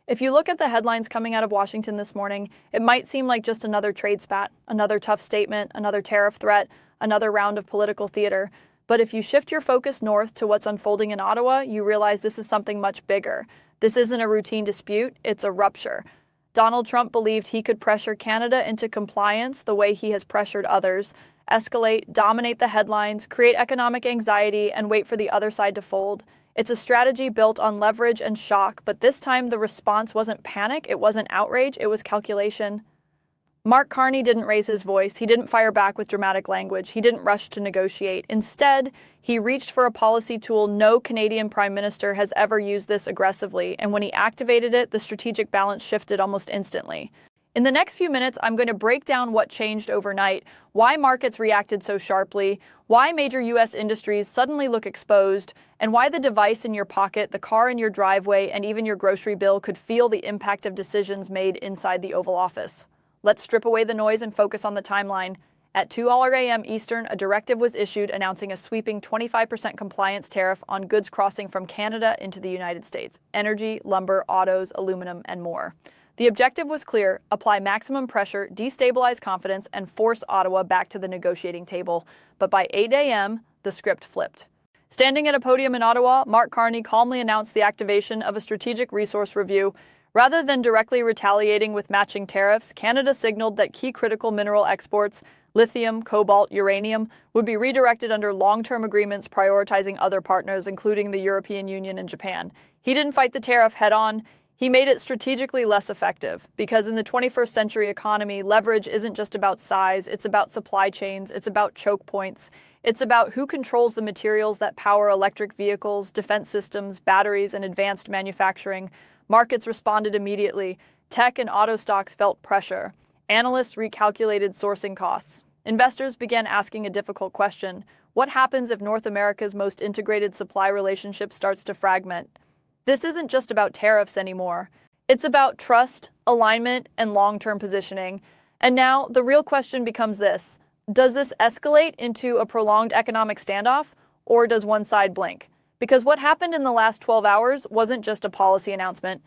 If you look at the headlines coming out of Washington this morning, it might seem like just another trade spat, another tough statement, another tariff threat, another round of political theater. But if you shift your focus north to what's unfolding in Ottawa, you realize this is something much bigger. This isn't a routine dispute, it's a rupture. Donald Trump believed he could pressure Canada into compliance the way he has pressured others, escalate, dominate the headlines, create economic anxiety, and wait for the other side to fold. It's a strategy built on leverage and shock, but this time the response wasn't panic, it wasn't outrage, it was calculation. Mark Carney didn't raise his voice, he didn't fire back with dramatic language, he didn't rush to negotiate. Instead, he reached for a policy tool no Canadian Prime Minister has ever used this aggressively, and when he activated it, the strategic balance shifted almost instantly. In the next few minutes, I'm going to break down what changed overnight, why markets reacted so sharply, why major U.S. industries suddenly look exposed, and why the device in your pocket, the car in your driveway, and even your grocery bill could feel the impact of decisions made inside the Oval Office. Let's strip away the noise and focus on the timeline. At 2 a.m. Eastern, a directive was issued announcing a sweeping 25% compliance tariff on goods crossing from Canada into the United States: energy, lumber, autos, aluminum, and more. The objective was clear: apply maximum pressure, destabilize confidence, and force Ottawa back to the negotiating table. But by 8 a.m., the script flipped. Standing at a podium in Ottawa, Mark Carney calmly announced the activation of a strategic resource review. Rather than directly retaliating with matching tariffs, Canada signaled that key critical mineral exports, lithium, cobalt, uranium, would be redirected under long-term agreements prioritizing other partners, including the European Union and Japan. He didn't fight the tariff head-on. He made it strategically less effective, because in the 21st century economy, leverage isn't just about size, it's about supply chains, it's about choke points, it's about who controls the materials that power electric vehicles, defense systems, batteries, and advanced manufacturing. Markets responded immediately. Tech and auto stocks felt pressure. Analysts recalculated sourcing costs. Investors began asking a difficult question: what happens if North America's most integrated supply relationship starts to fragment? This isn't just about tariffs anymore. It's about trust, alignment, and long-term positioning. And now, the real question becomes this: does this escalate into a prolonged economic standoff, or does one side blink? Because what happened in the last 12 hours wasn't just a policy announcement.